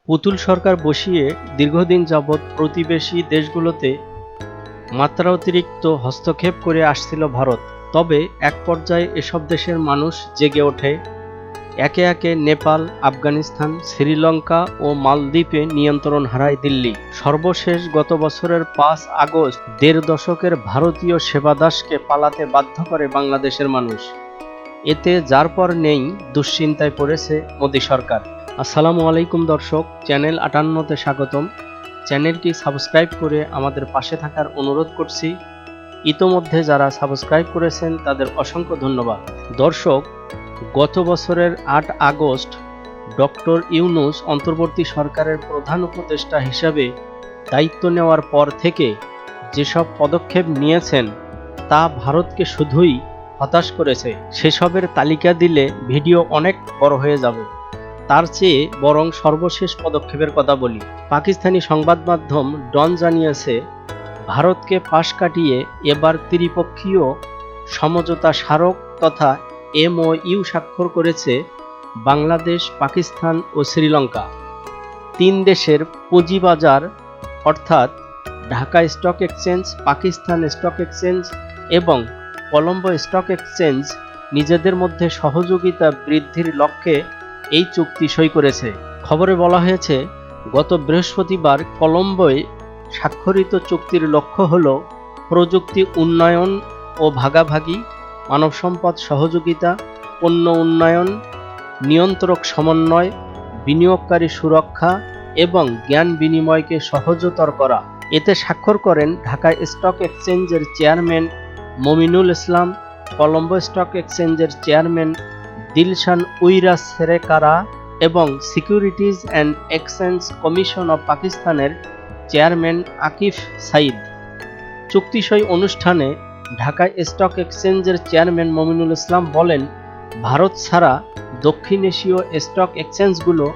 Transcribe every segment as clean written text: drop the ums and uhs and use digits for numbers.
পুতুল সরকার বসিয়ে দীর্ঘদিন যাবৎ প্রতিবেশী দেশগুলোতে মাত্রাতিরিক্ত হস্তক্ষেপ করে আসছিল ভারত। তবে এক পর্যায়ে এসব দেশের মানুষ জেগে ওঠে। একে একে নেপাল, আফগানিস্তান, শ্রীলঙ্কা ও মালদ্বীপে নিয়ন্ত্রণ হারায় দিল্লি। সর্বশেষ গত বছরের ৫ আগস্ট দেড় দশকের ভারতীয় সেবাদাসকে পালাতে বাধ্য করে বাংলাদেশের মানুষ। এতে যার পর নেই দুশ্চিন্তায় পড়েছে মোদি সরকার। আসসালামু আলাইকুম দর্শক, চ্যানেল ৫৮তে স্বাগতম। চ্যানেলটি সাবস্ক্রাইব করে আমাদের পাশে থাকার অনুরোধ করছি। ইতোমধ্যে যারা সাবস্ক্রাইব করেছেন তাদের অসংখ্য ধন্যবাদ। দর্শক, গত বছরের ৮ আগস্ট ডক্টর ইউনূস অন্তর্বর্তী সরকারের প্রধান উপদেষ্টা হিসাবে দায়িত্ব নেওয়ার পর থেকে যেসব পদক্ষেপ নিয়েছেন তা ভারতকে শুধুই হতাশ করেছে। সেসবের তালিকা দিলে ভিডিও অনেক বড় হয়ে যাবে। তার চেয়ে বরং সর্বশেষ পদক্ষেপের কথা বলি। পাকিস্তানি সংবাদ মাধ্যম ডন জানিয়েছে, ভারতকে পাশ কাটিয়ে এবার ত্রিপক্ষীয় সমঝোতা স্মারক তথা MOU স্বাক্ষর করেছে বাংলাদেশ, পাকিস্তান ও শ্রীলঙ্কা। তিন দেশের পুঁজিবাজার অর্থাৎ Dhaka stock exchange, Pakistan stock exchange এবং কলম্বো স্টক এক্সচেঞ্জ নিজেদের মধ্যে সহযোগিতা বৃদ্ধির লক্ষ্যে এই চুক্তি সই করেছে। খবরে বলা হয়েছে, গত বৃহস্পতিবার কলম্বোয় স্বাক্ষরিত চুক্তির লক্ষ্য হল প্রযুক্তি উন্নয়ন ও ভাগাভাগি, মানব সম্পদ সহযোগিতা, পণ্য উন্নয়ন, নিয়ন্ত্রক সমন্বয়, বিনিয়োগকারী সুরক্ষা এবং জ্ঞান বিনিময়কে সহজতর করা। এতে স্বাক্ষর করেন ঢাকা স্টক এক্সচেঞ্জের চেয়ারম্যান মমিনুল ইসলাম, কলম্বো স্টক এক্সচেঞ্জের চেয়ারম্যান দিলশান উইরা সেরেকারা এবং securities and exchange commission of পাকিস্তানের চেয়ারম্যান আকিফ সাইদ। চুক্তি সই অনুষ্ঠানে ঢাকা স্টক এক্সচেঞ্জের চেয়ারম্যান মমিনুল ইসলাম বলেন, ভারত ছাড়া দক্ষিণ এশীয় স্টক এক্সচেঞ্জগুলো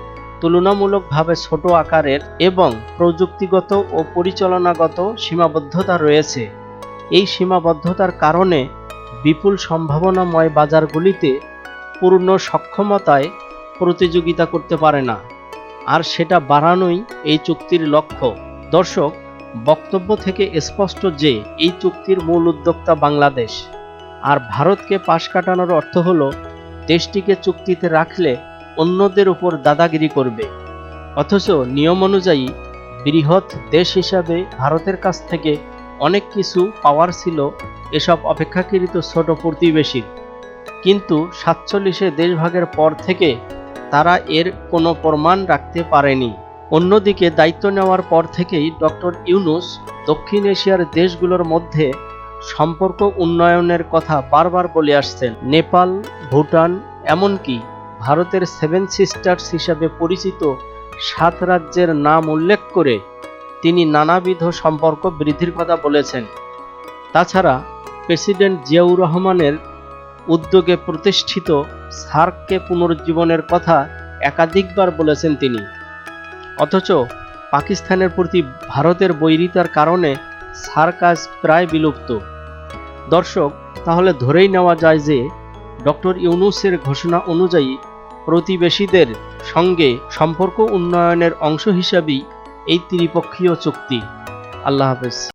তুলনামূলকভাবে ছোট আকারের এবং প্রযুক্তিগত ও পরিচালনাগত সীমাবদ্ধতা রয়েছে। এই সীমাবদ্ধতার কারণে বিপুল সম্ভাবনাময় বাজারগুলিতে পূর্ণ সক্ষমতায় প্রতিযোগিতা করতে পারে না, আর সেটা বাড়ানোই এই চুক্তির লক্ষ্য। দর্শক, বক্তব্য থেকে স্পষ্ট যে এই চুক্তির মূল উদ্যোক্তা বাংলাদেশ, আর ভারতকে পাশ কাটানোর অর্থ হল দেশটিকে চুক্তিতে রাখলে অন্যদের উপর দাদাগিরি করবে। অথচ নিয়ম অনুযায়ী বৃহৎ দেশ হিসাবে ভারতের কাছ থেকে অনেক কিছু পাওয়ার ছিল এসব অপেক্ষাকৃত ছোট প্রতিবেশীর, কিন্তু ৪৭ দেশভাগের পর থেকে তারা এর কোনো প্রমাণ রাখতে পারেনি। অন্যদিকে দায়িত্ব নেওয়ার পর থেকেই ডক্টর ইউনূস দক্ষিণ এশিয়ার দেশগুলোর মধ্যে সম্পর্ক উন্নয়নের কথা বারবার বলে আসছেন। নেপাল, ভুটান, এমনকি ভারতের 7 সিস্টার্স হিসাবে পরিচিত 7 রাজ্যের নাম উল্লেখ করে তিনি নানাবিধ সম্পর্ক বৃদ্ধির কথা বলেছেন। তাছাড়া প্রেসিডেন্ট জিয়াউর রহমানের উদ্যোগে প্রতিষ্ঠিত সার্ককে পুনরুজ্জীবনের কথা একাধিকবার বলেছেন তিনি। অথচ পাকিস্তানের প্রতি ভারতের বৈরিতার কারণে সার্ক আজ প্রায় বিলুপ্ত। দর্শক, তাহলে ধরেই নেওয়া যায় যে ডক্টর ইউনূসের ঘোষণা অনুযায়ী প্রতিবেশীদের সঙ্গে সম্পর্ক উন্নয়নের অংশ হিসাবেই এই ত্রিপক্ষীয় চুক্তি। আল্লাহ হাফেজ।